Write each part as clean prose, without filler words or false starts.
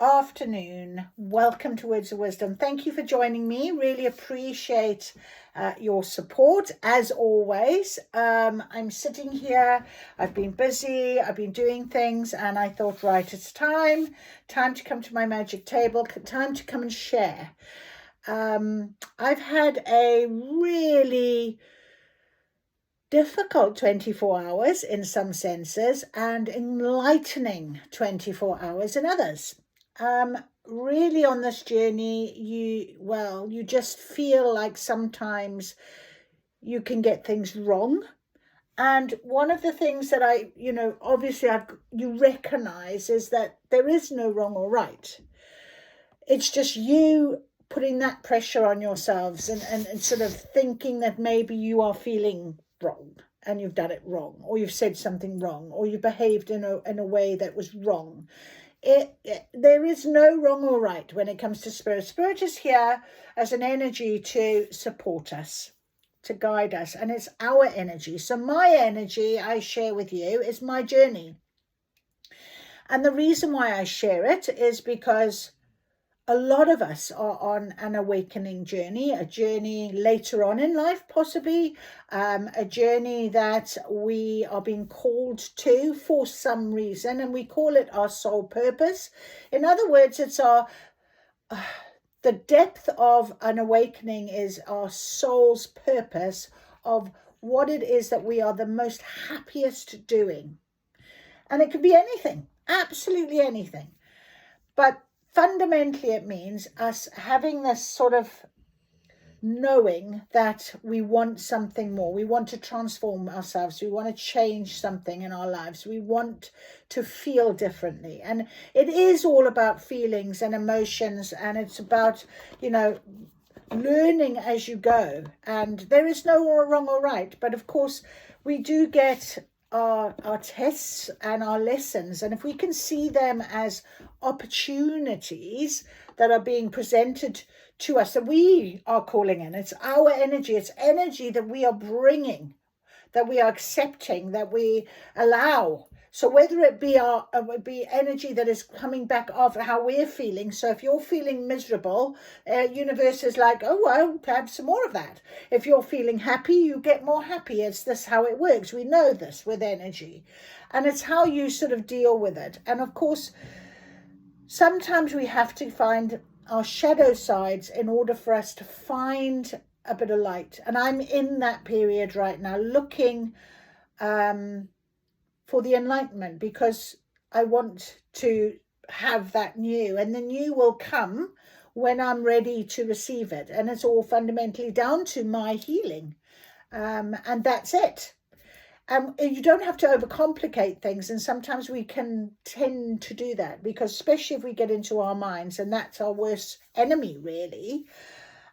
afternoon. Welcome to Words of Wisdom. Thank you for joining me. Really appreciate your support as always. I'm sitting here. I've been busy. I've been doing things, and I thought, right, it's time to come to my magic table. Time to come and share. I've had a really difficult 24 hours in some senses and enlightening 24 hours in others. Really on this journey, you just feel like sometimes you can get things wrong. And one of the things that obviously you recognize is that there is no wrong or right. It's just you putting that pressure on yourselves and sort of thinking that maybe you are feeling wrong and you've done it wrong, or you've said something wrong, or you behaved in a way that was wrong. There is no wrong or right when it comes to spirit. Spirit is here as an energy to support us, to guide us, and it's our energy. So my energy I share with you is my journey. And the reason why I share it is because a lot of us are on an awakening journey, a journey later on in life, possibly, a journey that we are being called to for some reason, and we call it our soul purpose. In other words, it's the depth of an awakening is our soul's purpose of what it is that we are the most happiest doing. And it could be anything, absolutely anything. But fundamentally, it means us having this sort of knowing that we want something more. We want to transform ourselves. We want to change something in our lives. We want to feel differently. And it is all about feelings and emotions. And it's about, learning as you go. And there is no wrong or right. But of course, we do get our tests and our lessons, and if we can see them as opportunities that are being presented to us that we are calling in, it's our energy, it's energy that we are bringing, that we are accepting, that we allow. So whether it be energy that is coming back off how we're feeling. So if you're feeling miserable, universe is like, oh, well, have some more of that. If you're feeling happy, you get more happy. It's this how it works. We know this with energy. And it's how you sort of deal with it. And of course, sometimes we have to find our shadow sides in order for us to find a bit of light. And I'm in that period right now, looking for the enlightenment, because I want to have that new, and the new will come when I'm ready to receive it. And it's all fundamentally down to my healing. And that's it. You don't have to overcomplicate things. And sometimes we can tend to do that, because especially if we get into our minds, and that's our worst enemy, really.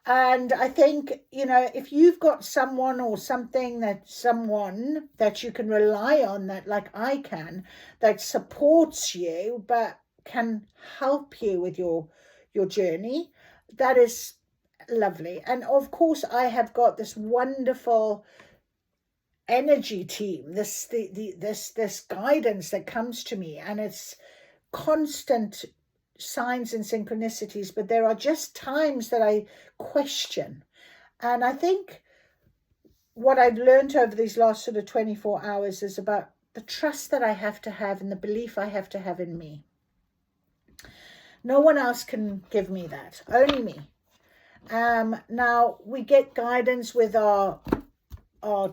And I think, if you've got someone or someone that you can rely on, that like I can, that supports you, but can help you with your journey, that is lovely. And of course, I have got this wonderful energy team, this guidance that comes to me, and it's constant signs and synchronicities, but there are just times that I question. And I think what I've learned over these last sort of 24 hours is about the trust that I have to have and the belief I have to have in me. No one else can give me that, only me. Now we get guidance with our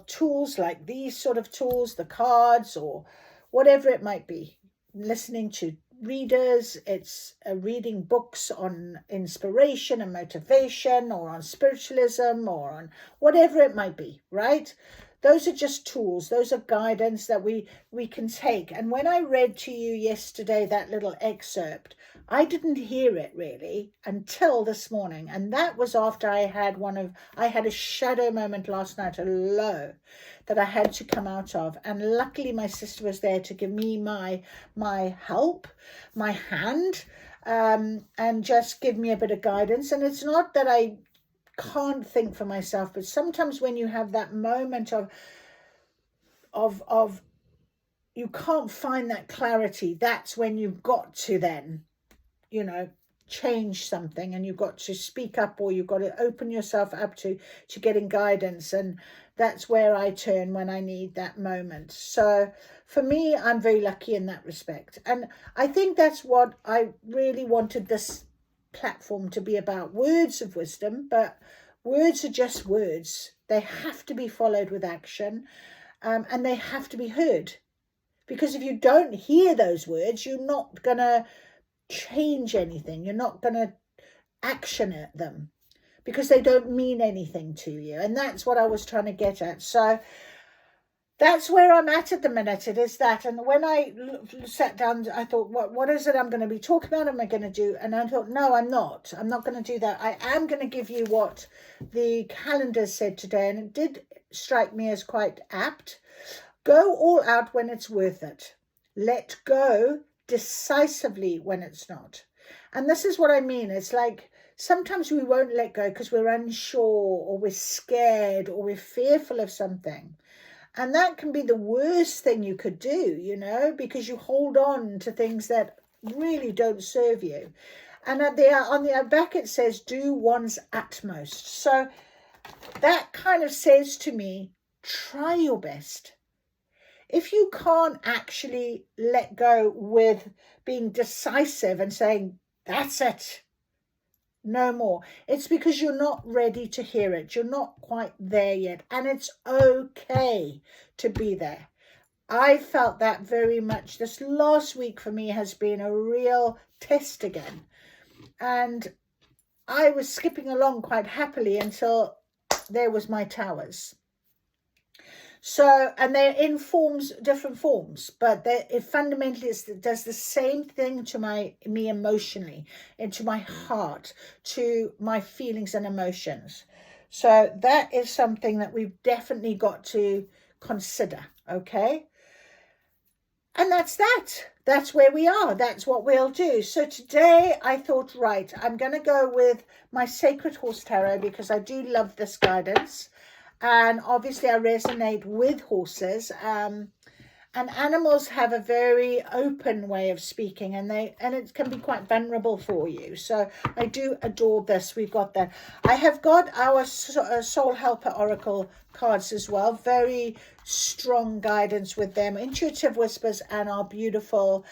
tools, like these sort of tools, the cards or whatever it might be, listening to readers, it's reading books on inspiration and motivation, or on spiritualism, or on whatever it might be, right? Those are just tools. Those are guidance that we can take. And when I read to you yesterday that little excerpt, I didn't hear it really until this morning. And that was after I had a shadow moment last night, a low that I had to come out of. And luckily my sister was there to give me my help, my hand, and just give me a bit of guidance. And it's not that I can't think for myself, but sometimes when you have that moment of you can't find that clarity, that's when you've got to then you know, change something, and you've got to speak up, or you've got to open yourself up to getting guidance. And that's where I turn when I need that moment. So for me, I'm very lucky in that respect. And I think that's what I really wanted this platform to be about. Words of wisdom, but words are just words. They have to be followed with action, and they have to be heard. Because if you don't hear those words, you're not going to change anything. You're not going to action at them, because they don't mean anything to you. And that's what I was trying to get at. So that's where I'm at the minute. It is that. And when I sat down, I thought, what is it I'm going to be talking about? Am I going to do? And I thought, no, I'm not. I'm not going to do that. I am going to give you what the calendar said today. And it did strike me as quite apt. Go all out when it's worth it. Let go decisively when it's not. And this is what I mean. It's like sometimes we won't let go because we're unsure, or we're scared, or we're fearful of something. And that can be the worst thing you could do, you know, because you hold on to things that really don't serve you. And on the back it says, do one's utmost. So that kind of says to me, try your best. If you can't actually let go with being decisive and saying, that's it, no more, it's because you're not ready to hear it. You're not quite there yet. And it's okay to be there. I felt that very much. This last week for me has been a real test again. And I was skipping along quite happily until there was my towers. So, and they're in forms, different forms, but it fundamentally does the same thing to me emotionally, into my heart, to my feelings and emotions. So that is something that we've definitely got to consider, okay? And that's that. That's where we are. That's what we'll do. So today I thought, right, I'm going to go with my Sacred Horse Tarot, because I do love this guidance. And obviously I resonate with horses, and animals have a very open way of speaking, and it can be quite vulnerable for you. So I do adore this. We've got that. I have got our Soul Helper Oracle cards as well. Very strong guidance with them. Intuitive Whispers, and our beautiful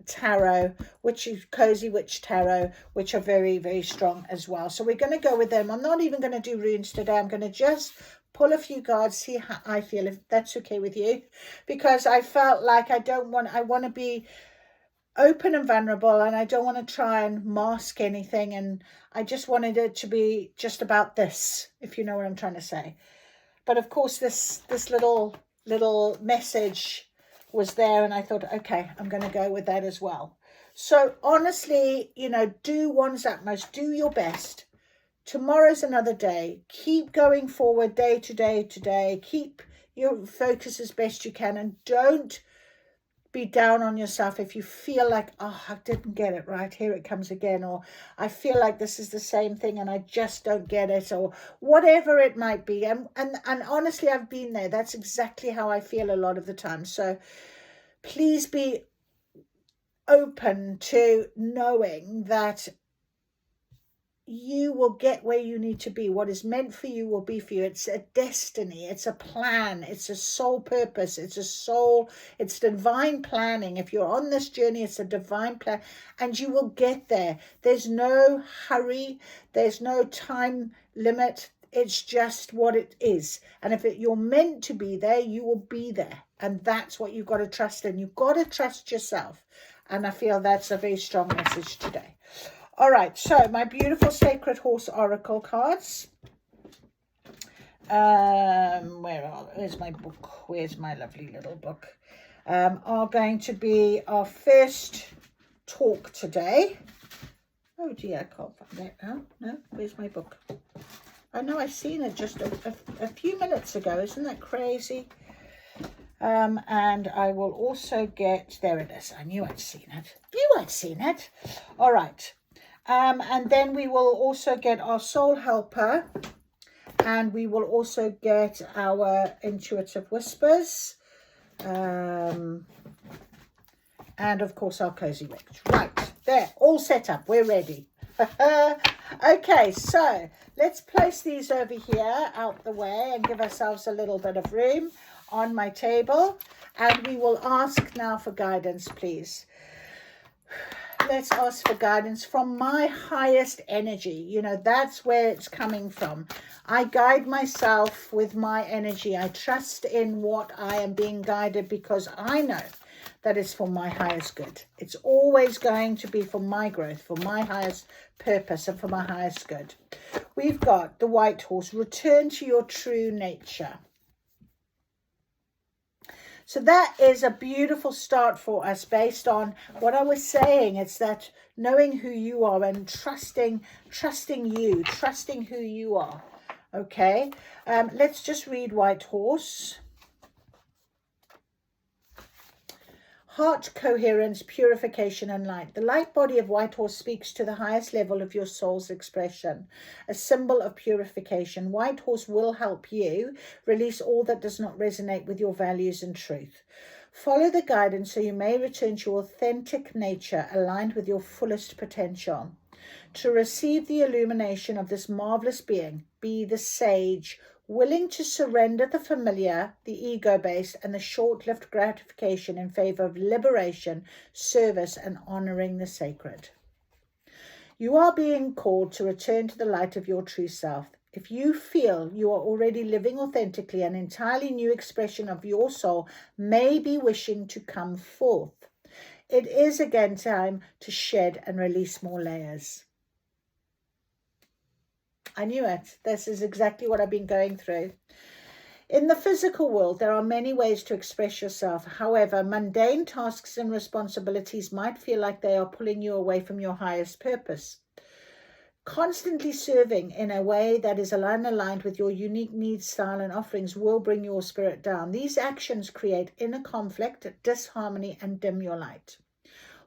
tarot, which is Cozy Witch Tarot, which are very, very strong as well. So we're going to go with them. I'm not even going to do runes today. I'm going to just pull a few cards, see how I feel, if that's okay with you, because I felt like I want to be open and vulnerable, and I don't want to try and mask anything, and I just wanted it to be just about this, if you know what I'm trying to say. But of course this little message was there, and I thought, okay, I'm going to go with that as well. So honestly, you know, do one's utmost, do your best. Tomorrow's another day. Keep going forward day to day to day. Keep your focus as best you can, and don't be down on yourself if you feel like, oh, I didn't get it right. Here it comes again. Or I feel like this is the same thing and I just don't get it, or whatever it might be. And honestly, I've been there. That's exactly how I feel a lot of the time. So please be open to knowing that you will get where you need to be. What is meant for you will be for you. It's a destiny. It's a plan. It's a soul purpose. It's divine planning. If you're on this journey, it's a divine plan, and you will get there. There's no hurry. There's no time limit. It's just what it is. And if you're meant to be there, you will be there. And that's what you've got to trust in. You've got to trust yourself. And I feel that's a very strong message today. All right, so my beautiful Sacred Horse Oracle cards. Where's my book? Where's my lovely little book? Are going to be our first talk today. Oh dear, I can't find that now. No, where's my book? I know I've seen it just a few minutes ago. Isn't that crazy? And I will also get, there it is. I knew I'd seen it. I'd seen it. All right. And then we will also get our Soul Helper, and we will also get our Intuitive Whispers, and of course our Cozy Witch. Right, There, all set up. We're ready. Okay, so let's place these over here out the way and give ourselves a little bit of room on my table. And we will ask now for guidance, please. Let's ask for guidance from my highest energy. You know, that's where it's coming from. I guide myself with my energy. I trust in what I am being guided because I know that it's for my highest good. It's always going to be for my growth, for my highest purpose, and for my highest good. We've got the white horse. Return to your true nature. So that is a beautiful start for us based on what I was saying. It's that knowing who you are and trusting who you are. Okay, let's just read white horse. Heart coherence, purification and light. The light body of white horse speaks to the highest level of your soul's expression, a symbol of purification. White horse will help you release all that does not resonate with your values and truth. Follow the guidance so you may return to your authentic nature, aligned with your fullest potential. To receive the illumination of this marvelous being, be the sage, willing to surrender the familiar, the ego-based, and the short-lived gratification in favor of liberation, service, and honoring the sacred. You are being called to return to the light of your true self. If you feel you are already living authentically, an entirely new expression of your soul may be wishing to come forth. It is again time to shed and release more layers. I knew it. This is exactly what I've been going through. In the physical world, there are many ways to express yourself. However, mundane tasks and responsibilities might feel like they are pulling you away from your highest purpose. Constantly serving in a way that is aligned with your unique needs, style, and offerings will bring your spirit down. These actions create inner conflict, disharmony, and dim your light.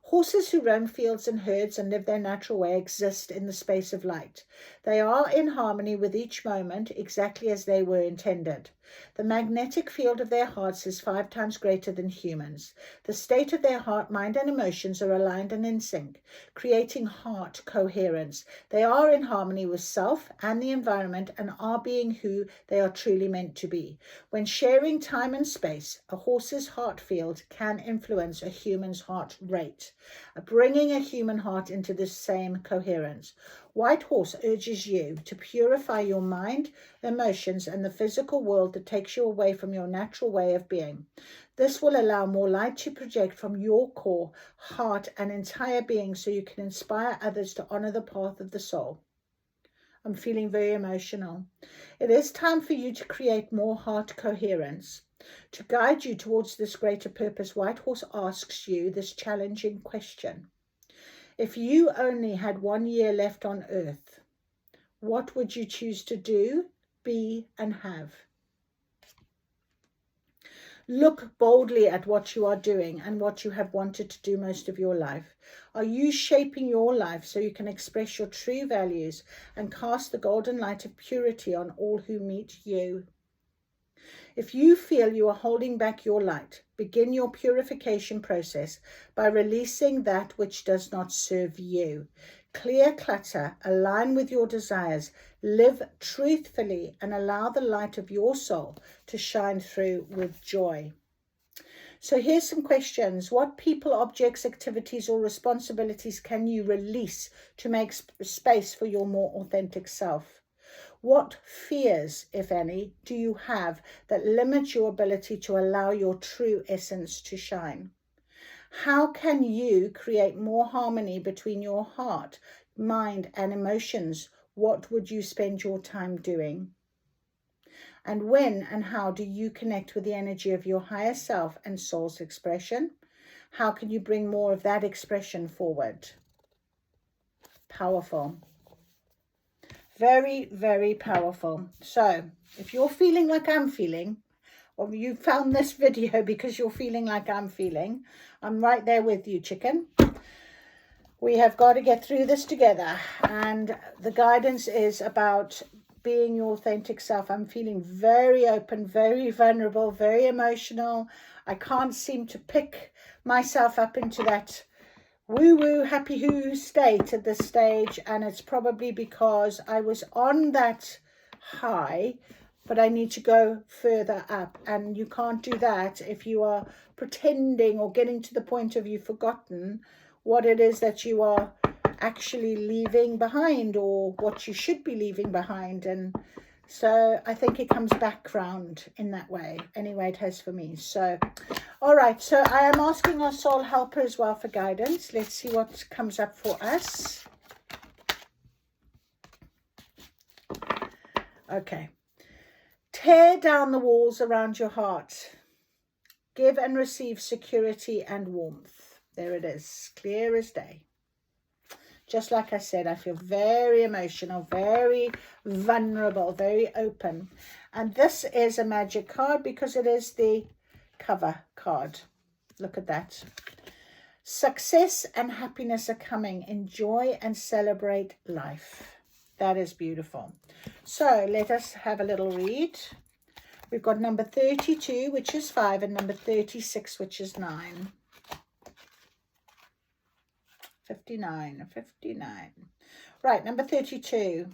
Horses who roam fields and herds and live their natural way exist in the space of light. They are in harmony with each moment, exactly as they were intended. The magnetic field of their hearts is 5 times greater than humans. The state of their heart, mind, and emotions are aligned and in sync, creating heart coherence. They are in harmony with self and the environment and are being who they are truly meant to be. When sharing time and space, a horse's heart field can influence a human's heart rate, bringing a human heart into the same coherence. White horse urges you to purify your mind, emotions, and the physical world that takes you away from your natural way of being. This will allow more light to project from your core, heart, and entire being so you can inspire others to honor the path of the soul. I'm feeling very emotional. It is time for you to create more heart coherence. To guide you towards this greater purpose, White Horse asks you this challenging question. If you only had 1 year left on earth, what would you choose to do, be, and have? Look boldly at what you are doing and what you have wanted to do most of your life. Are you shaping your life so you can express your true values and cast the golden light of purity on all who meet you? If you feel you are holding back your light, begin your purification process by releasing that which does not serve you. Clear clutter, align with your desires, live truthfully, and allow the light of your soul to shine through with joy. So here's some questions. What people, objects, activities, or responsibilities can you release to make space for your more authentic self? What fears, if any, do you have that limit your ability to allow your true essence to shine? How can you create more harmony between your heart, mind, and emotions? What would you spend your time doing? And when and how do you connect with the energy of your higher self and soul's expression? How can you bring more of that expression forward? Powerful. Very, very powerful. So if you're feeling like I'm feeling, or you found this video because you're feeling like I'm feeling, I'm right there with you, chicken. We have got to get through this together. And the guidance is about being your authentic self. I'm feeling very open, very vulnerable, very emotional. I can't seem to pick myself up into that woo-woo, happy-hoo state at this stage, and it's probably because I was on that high, but I need to go further up, and you can't do that if you are pretending or getting to the point of you've forgotten what it is that you are actually leaving behind, or what you should be leaving behind. And so I think it comes back round in that way. Anyway, it has for me. So, all right. So I am asking our soul helper as well for guidance. Let's see what comes up for us. Okay. Tear down the walls around your heart. Give and receive security and warmth. There it is. Clear as day. Just like I said, I feel very emotional, very vulnerable, very open. And this is a magic card because it is the cover card. Look at that. Success and happiness are coming. Enjoy and celebrate life. That is beautiful. So let us have a little read. We've got number 32, which is 5, and number 36, which is 9. 59. Right, number 32.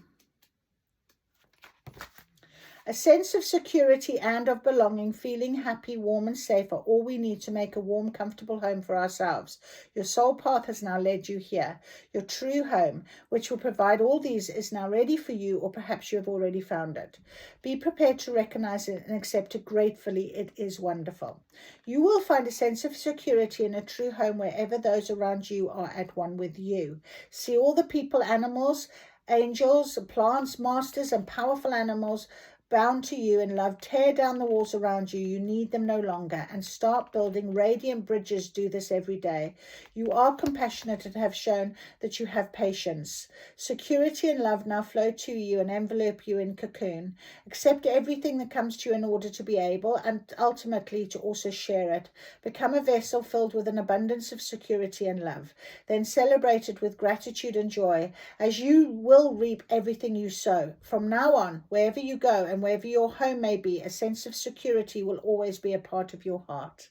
A sense of security and of belonging, feeling happy, warm and safe are all we need to make a warm, comfortable home for ourselves. Your soul path has now led you here. Your true home, which will provide all these, is now ready for you, or perhaps you have already found it. Be prepared to recognize it and accept it gratefully. It is wonderful. You will find a sense of security in a true home wherever those around you are at one with you. See all the people, animals, angels, plants, masters and powerful animals bound to you in love. Tear down the walls around you. You need them no longer, and start building radiant bridges. Do this every day. You are compassionate and have shown that you have patience. Security and love now flow to you and envelope you in cocoon. Accept everything that comes to you in order to be able and ultimately to also share it. Become a vessel filled with an abundance of security and love. Then celebrate it with gratitude and joy, as you will reap everything you sow. From now on, wherever you go and wherever your home may be, a sense of security will always be a part of your heart.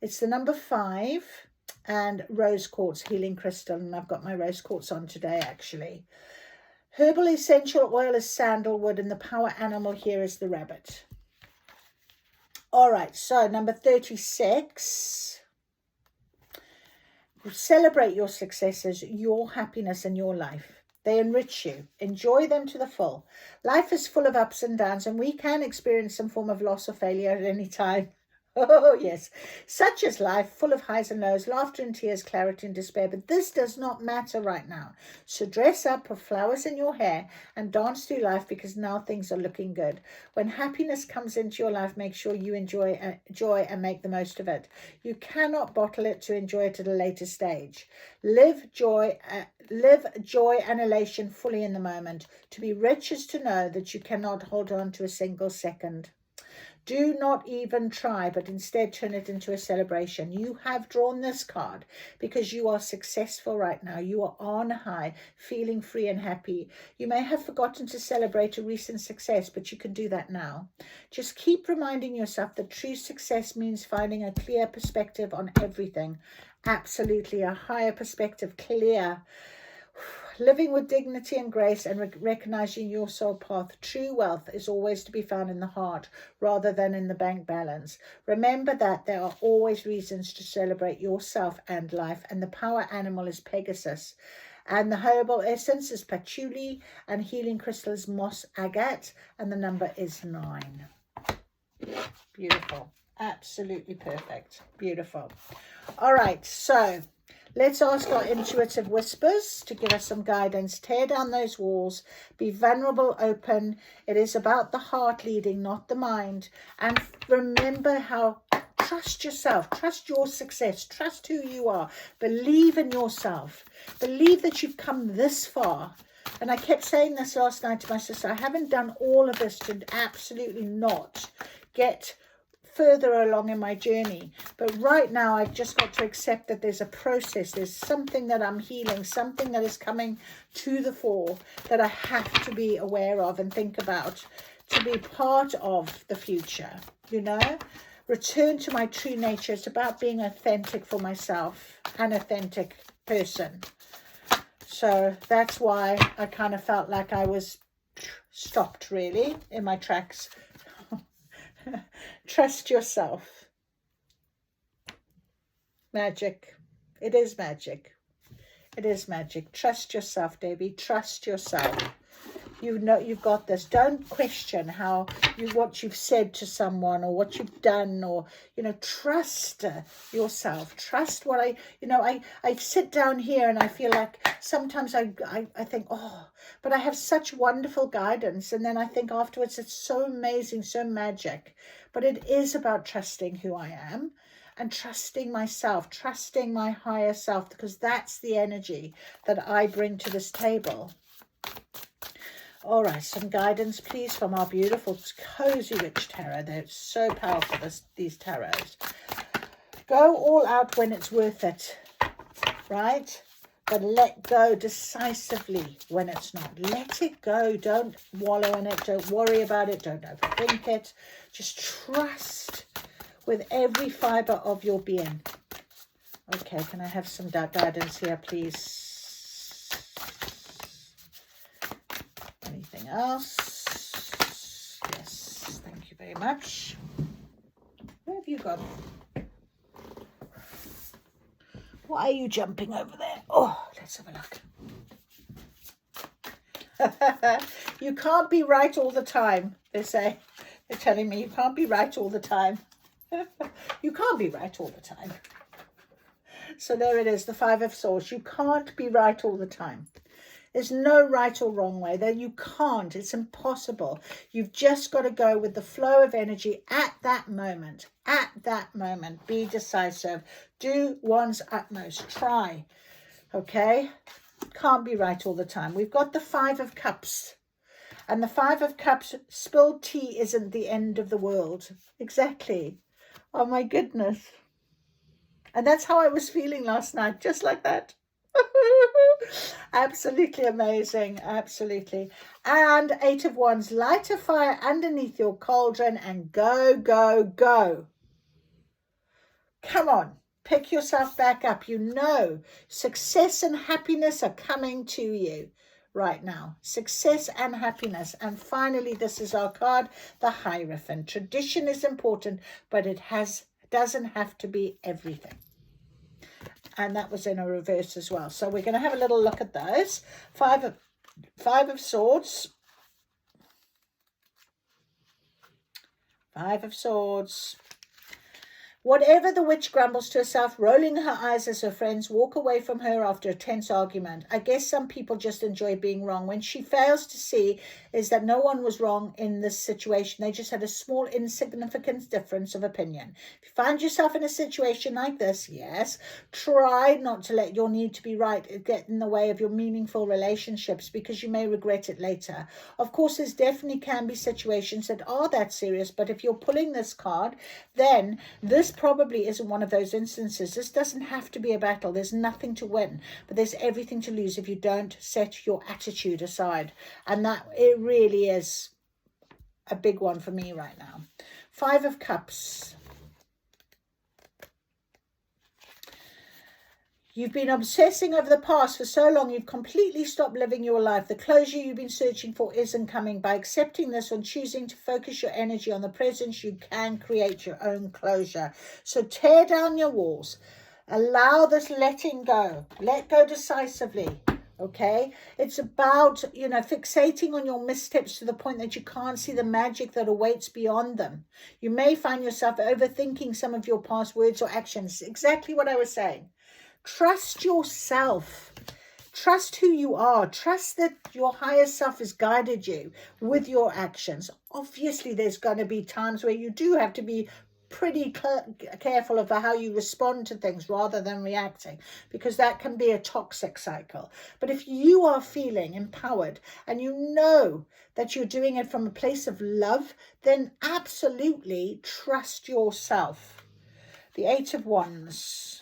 It's the number 5 and rose quartz healing crystal, and I've got my rose quartz on today actually. Herbal essential oil is sandalwood, and the power animal here is the rabbit. All right, so number 36. Celebrate your successes, your happiness and your life. They enrich you. Enjoy them to the full. Life is full of ups and downs, and we can experience some form of loss or failure at any time. Oh, yes. Such is life, full of highs and lows, laughter and tears, clarity and despair. But this does not matter right now. So dress up, put flowers in your hair, and dance through life, because now things are looking good. When happiness comes into your life, make sure you enjoy joy and make the most of it. You cannot bottle it to enjoy it at a later stage. Live joy and elation fully in the moment. To be rich is to know that you cannot hold on to a single second. Do not even try, but instead turn it into a celebration. You have drawn this card because you are successful right now. You are on high, feeling free and happy. You may have forgotten to celebrate a recent success, but you can do that now. Just keep reminding yourself that true success means finding a clear perspective on everything. Absolutely, a higher perspective, clear. Living with dignity and grace and recognizing your soul path. True wealth is always to be found in the heart rather than in the bank balance. Remember that there are always reasons to celebrate yourself and life, and the power animal is Pegasus. And the herbal essence is patchouli, and healing crystal is moss agate, and the number is 9. Beautiful. Absolutely perfect. Beautiful. All right, so let's ask our intuitive whispers to give us some guidance. Tear down those walls. Be vulnerable, open. It is about the heart leading, not the mind. And remember how, trust yourself. Trust your success. Trust who you are. Believe in yourself. Believe that you've come this far. And I kept saying this last night to my sister. I haven't done all of this to absolutely not get further along in my journey, but right now I've just got to accept that there's a process, there's something that I'm healing, something that is coming to the fore that I have to be aware of and think about to be part of the future, you know. return to my true nature. It's about being authentic for myself, an authentic person. So that's why I kind of felt like I was stopped really in my tracks. Trust yourself. Magic. It is magic. It is magic. Trust yourself, Debbie. Trust yourself. You know you've got this. Don't question what you've said to someone or what you've done, or trust yourself. Trust what I sit down here and I feel like sometimes I think, oh, but I have such wonderful guidance, and then I think afterwards it's so amazing, so magic. But it is about trusting who I am and trusting myself, trusting my higher self, because that's the energy that I bring to this table. All right, some guidance, please, from our beautiful Cozy Witch Tarot. They're so powerful, these tarots. Go all out when it's worth it, right? But let go decisively when it's not. Let it go. Don't wallow in it. Don't worry about it. Don't overthink it. Just trust with every fiber of your being. Okay, can I have some guidance here, please? Anything else? Yes, thank you very much. Where have you gone? Why are you jumping over there? Oh, let's have a look. You can't be right all the time, they say. They're telling me you can't be right all the time. You can't be right all the time. So there it is, the Five of Swords. You can't be right all the time. There's no right or wrong way. That you can't. It's impossible. You've just got to go with the flow of energy at that moment. At that moment. Be decisive. Do one's utmost. Try. Okay? Can't be right all the time. We've got the Five of Cups. And the Five of Cups, spilled tea isn't the end of the world. Exactly. Oh my goodness. And that's how I was feeling last night. Just like that. Absolutely amazing. Absolutely. And Eight of Wands. Light a fire underneath your cauldron and go, go, go. Come on. Pick yourself back up. You know success and happiness are coming to you right now. Success and happiness. And finally, this is our card, the Hierophant. Tradition is important, but it doesn't have to be everything. And that was in a reverse as well. So we're going to have a little look at those. Five of Swords. Five of Swords. Whatever the witch grumbles to herself, rolling her eyes as her friends walk away from her after a tense argument. I guess some people just enjoy being wrong. When she fails to see is that no one was wrong in this situation. They just had a small, insignificant difference of opinion. If you find yourself in a situation like this, yes, try not to let your need to be right get in the way of your meaningful relationships, because you may regret it later. Of course, there definitely can be situations that are that serious, but if you're pulling this card, then this probably isn't one of those instances. This doesn't have to be a battle. There's nothing to win, but there's everything to lose if you don't set your attitude aside. And that it really is a big one for me right now. Five of Cups. You've been obsessing over the past for so long, you've completely stopped living your life. The closure you've been searching for isn't coming. By accepting this and choosing to focus your energy on the present, you can create your own closure. So tear down your walls. Allow this letting go. Let go decisively. Okay? It's about, fixating on your missteps to the point that you can't see the magic that awaits beyond them. You may find yourself overthinking some of your past words or actions. Exactly what I was saying. Trust yourself. Trust who you are. Trust that your higher self has guided you with your actions. Obviously, there's going to be times where you do have to be pretty careful of how you respond to things rather than reacting, because that can be a toxic cycle. But if you are feeling empowered and you know that you're doing it from a place of love, then absolutely trust yourself. The Eight of Wands.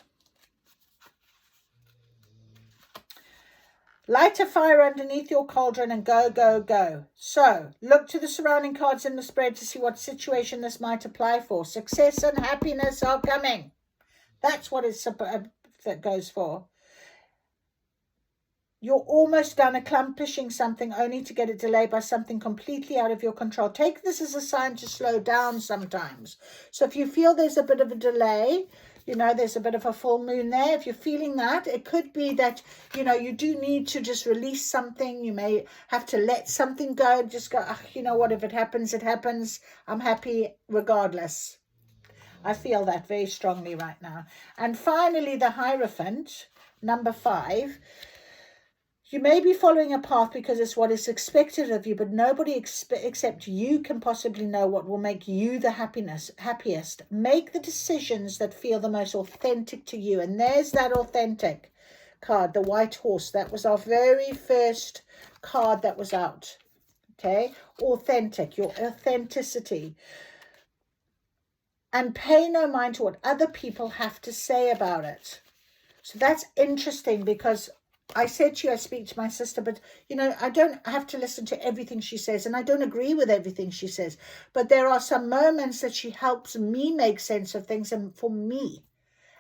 Light a fire underneath your cauldron and go, go, go. So, look to the surrounding cards in the spread to see what situation this might apply for. Success and happiness are coming. That's what that goes for. You're almost done accomplishing something only to get it delayed by something completely out of your control. Take this as a sign to slow down sometimes. So if you feel there's a bit of a delay, you know, there's a bit of a full moon there. If you're feeling that, it could be that, you know, you do need to just release something. You may have to let something go. Just go, you know what, if it happens, it happens. I'm happy regardless. I feel that very strongly right now. And finally, the Hierophant, number 5. You may be following a path because it's what is expected of you, but nobody except you can possibly know what will make you the happiest. Make the decisions that feel the most authentic to you. And there's that authentic card, the White Horse. That was our very first card that was out. Okay, authentic, your authenticity. And pay no mind to what other people have to say about it. So that's interesting because I said to you, I speak to my sister, but, you know, I don't have to listen to everything she says, and I don't agree with everything she says. But there are some moments that she helps me make sense of things and for me.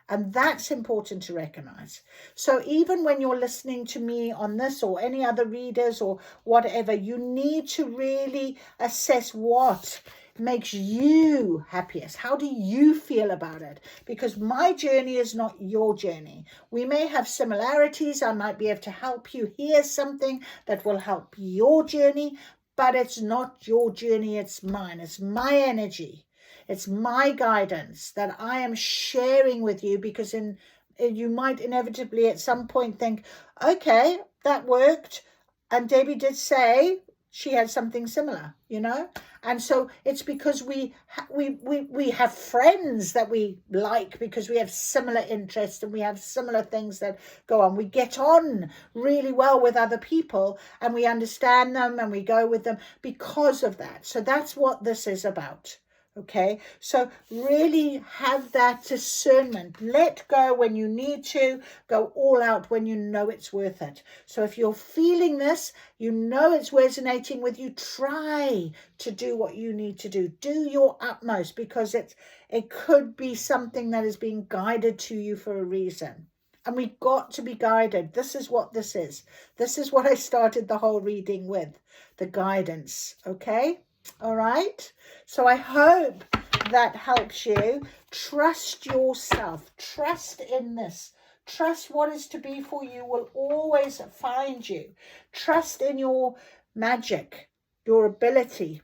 And that's important to recognize. So even when you're listening to me on this or any other readers or whatever, you need to really assess what makes you happiest. How do you feel about it? Because my journey is not your journey. We may have similarities. I might be able to help you hear something that will help your journey, but it's not your journey. It's mine. It's my energy. It's my guidance that I am sharing with you, because you might inevitably at some point think, okay, that worked. And Debbie did say she had something similar, you know? And so it's because we have friends that we like because we have similar interests and we have similar things that go on. We get on really well with other people and we understand them and we go with them because of that. So that's what this is about. Okay, so really have that discernment. Let go when you need to, go all out when you know it's worth it. So if you're feeling this, you know it's resonating with you, try to do what you need to do. Do your utmost, because it could be something that is being guided to you for a reason. And we've got to be guided. This is what this is. This is what I started the whole reading with, the guidance, okay? All right, so I hope that helps you. Trust yourself. Trust in this. Trust what is to be for you will always find you. Trust in your magic, your ability.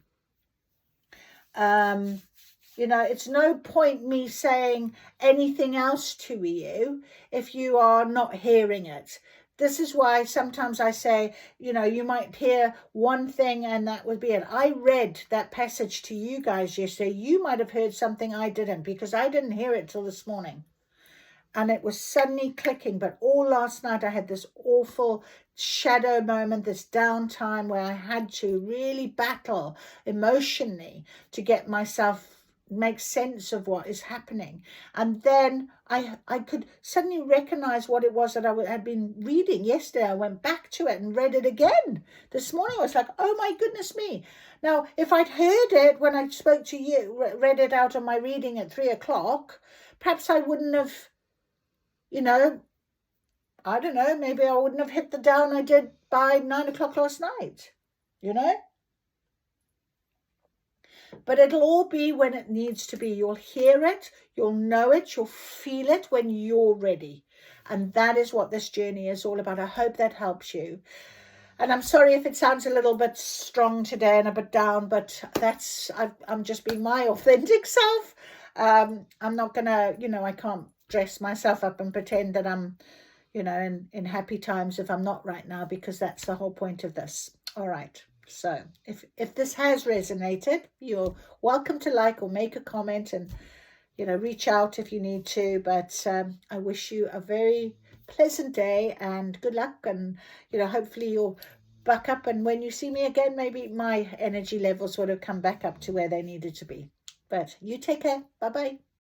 You know, it's no point me saying anything else to you if you are not hearing it. This is why sometimes I say, you know, you might hear one thing and that would be it. I read that passage to you guys yesterday. You might have heard something I didn't, because I didn't hear it till this morning. And it was suddenly clicking. But all last night I had this awful shadow moment, this downtime where I had to really battle emotionally to get myself make sense of what is happening. And then I could suddenly recognize what it was that I had been reading yesterday. I went back to it and read it again this morning. I was like, oh my goodness me. Now, if I'd heard it when I spoke to you, read it out on my reading at 3 o'clock, perhaps I wouldn't have, you know, I don't know, maybe I wouldn't have hit the down I did by 9 o'clock last night, you know? But it'll all be when it needs to be. You'll hear it, you'll know it, you'll feel it when you're ready. And that is what this journey is all about. I hope that helps you. And I'm sorry if it sounds a little bit strong today and a bit down, but I'm just being my authentic self. I'm not going to, you know, I can't dress myself up and pretend that I'm, you know, in happy times if I'm not right now, because that's the whole point of this. All right. So if this has resonated, you're welcome to like or make a comment and, you know, reach out if you need to. But I wish you a very pleasant day and good luck. And, you know, hopefully you'll buck up. And when you see me again, maybe my energy levels would have come back up to where they needed to be. But you take care. Bye-bye.